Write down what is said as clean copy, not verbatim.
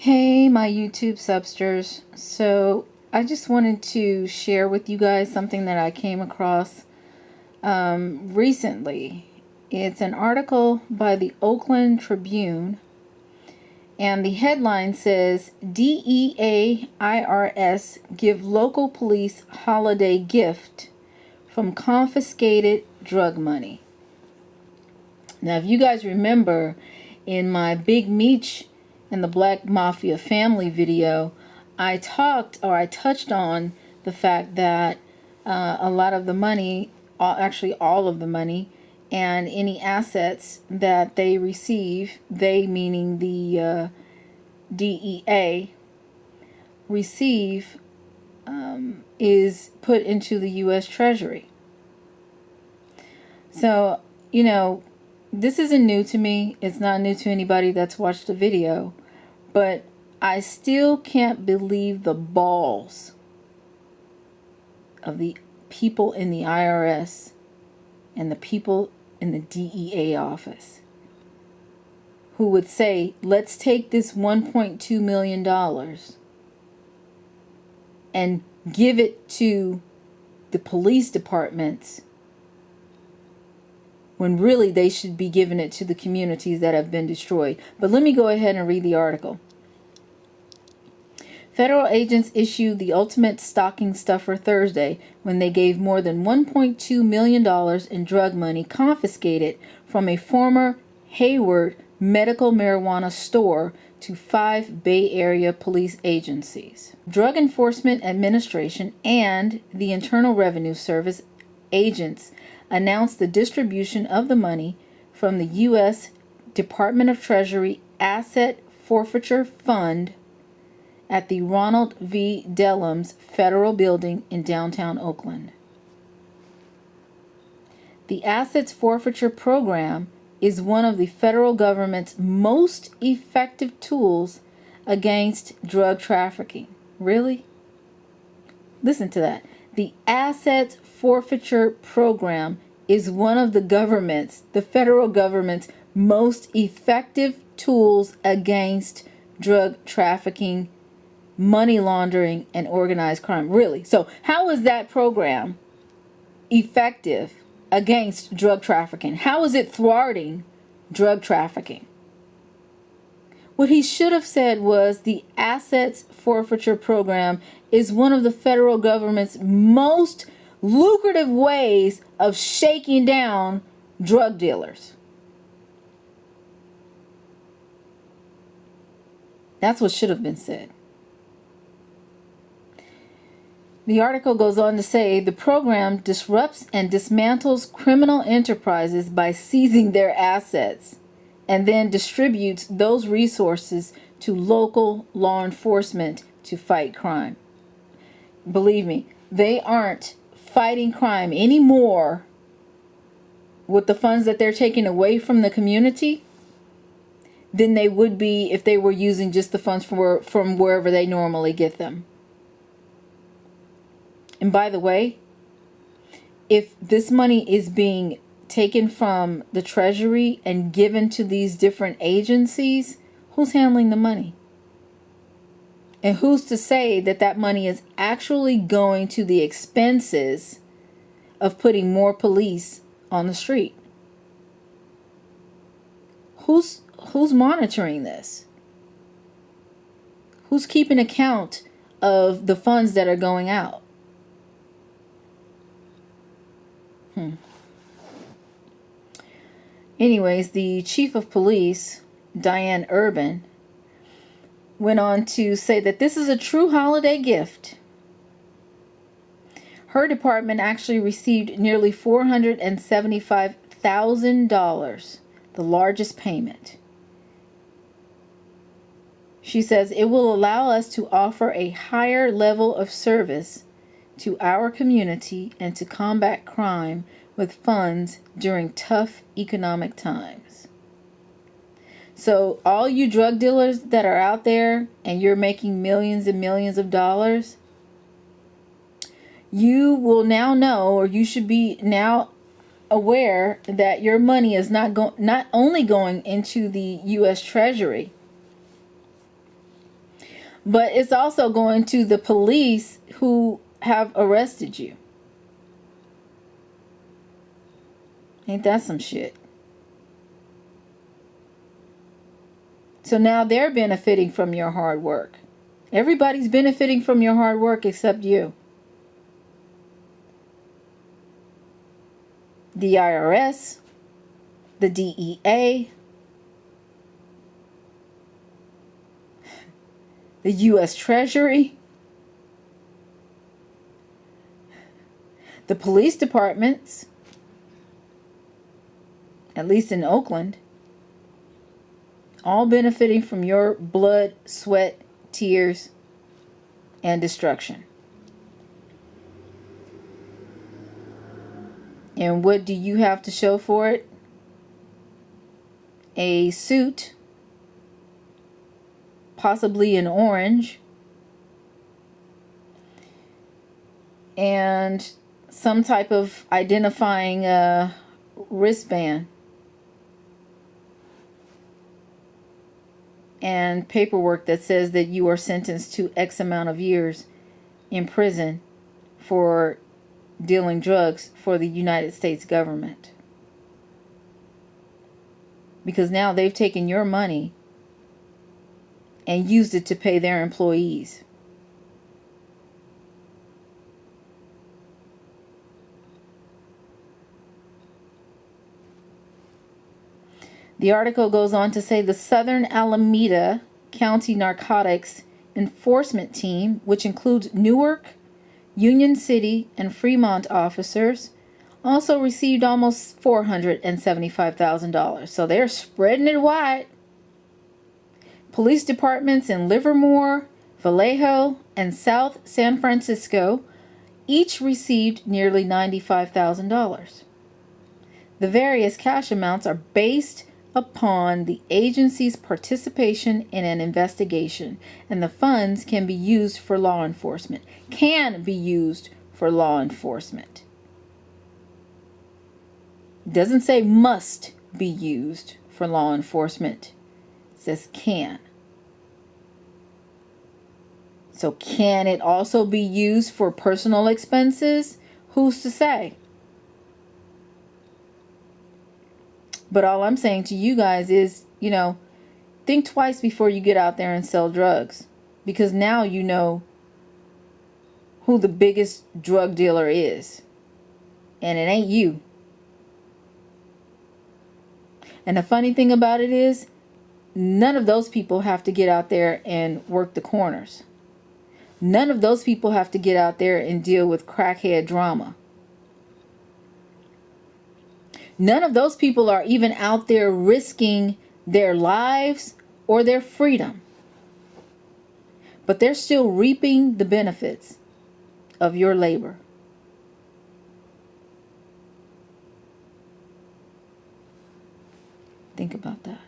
Hey, my YouTube substers. So I just wanted to share with you guys something that I came across recently. It's an article by the Oakland Tribune, and the headline says, DEA IRS give local police holiday gift from confiscated drug money. Now, if you guys remember in my Big Meech and the Black Mafia family video, I touched on the fact that a lot of the money, actually all of the money, and any assets that they receive, they meaning the DEA, receive, is put into the U.S. Treasury. So, this isn't new to me. It's not new to anybody that's watched the video. But I still can't believe the balls of the people in the IRS and the people in the DEA office who would say, let's take this $1.2 million and give it to the police departments, when really they should be giving it to the communities that have been destroyed. But let me go ahead and read the article. Federal agents issued the ultimate stocking stuffer Thursday when they gave more than $1.2 million in drug money confiscated from a former Hayward medical marijuana store to 5 Bay Area police agencies. Drug Enforcement Administration and the Internal Revenue Service agents announced the distribution of the money from the U.S. Department of Treasury Asset Forfeiture Fund at the Ronald V. Dellums Federal Building in downtown Oakland. The Assets Forfeiture Program is one of the federal government's most effective tools against drug trafficking. Really? Listen to that. The Assets Forfeiture Program is one of the federal government's most effective tools against drug trafficking, money laundering, and organized crime. Really? So how is that program effective against drug trafficking? How is it thwarting drug trafficking? What he should have said was the Assets Forfeiture Program is one of the federal government's most lucrative ways of shaking down drug dealers. That's what should have been said. The article goes on to say the program disrupts and dismantles criminal enterprises by seizing their assets and then distributes those resources to local law enforcement to fight crime. Believe me, they aren't fighting crime anymore with the funds that they're taking away from the community than they would be if they were using just the funds from wherever they normally get them. And by the way, if this money is being taken from the Treasury and given to these different agencies, who's handling the money? And who's to say that that money is actually going to the expenses of putting more police on the street? Who's monitoring this? Who's keeping account of the funds that are going out? Anyways, the chief of police, Diane Urban, went on to say that this is a true holiday gift. Her department actually received nearly $475,000, the largest payment. She says it will allow us to offer a higher level of service to our community and to combat crime with funds during tough economic times. So all you drug dealers that are out there and you're making millions and millions of dollars, you will now know, or you should be now aware, that your money is not only going into the U.S. Treasury, But it's also going to the police who have arrested you. Ain't that some shit? So now they're benefiting from your hard work. Everybody's benefiting from your hard work except you. The IRS, the DEA, the U.S. Treasury, the police departments, at least in Oakland, all benefiting from your blood, sweat, tears, and destruction. And what do you have to show for it? A suit, possibly in orange, and some type of identifying wristband and paperwork that says that you are sentenced to X amount of years in prison for dealing drugs for the United States government. Because now they've taken your money and used it to pay their employees. The article goes on to say the Southern Alameda County Narcotics Enforcement Team, which includes Newark, Union City, and Fremont officers, also received almost $475,000. So they're spreading it wide. Police departments in Livermore, Vallejo, and South San Francisco each received nearly $95,000. The various cash amounts are based upon the agency's participation in an investigation, and the funds can be used for law enforcement. Can be used for law enforcement. It doesn't say must be used for law enforcement. It says can. So can it also be used for personal expenses? Who's to say? But all I'm saying to you guys is, think twice before you get out there and sell drugs. Because now you know who the biggest drug dealer is. And it ain't you. And the funny thing about it is, none of those people have to get out there and work the corners. None of those people have to get out there and deal with crackhead drama. None of those people are even out there risking their lives or their freedom. But they're still reaping the benefits of your labor. Think about that.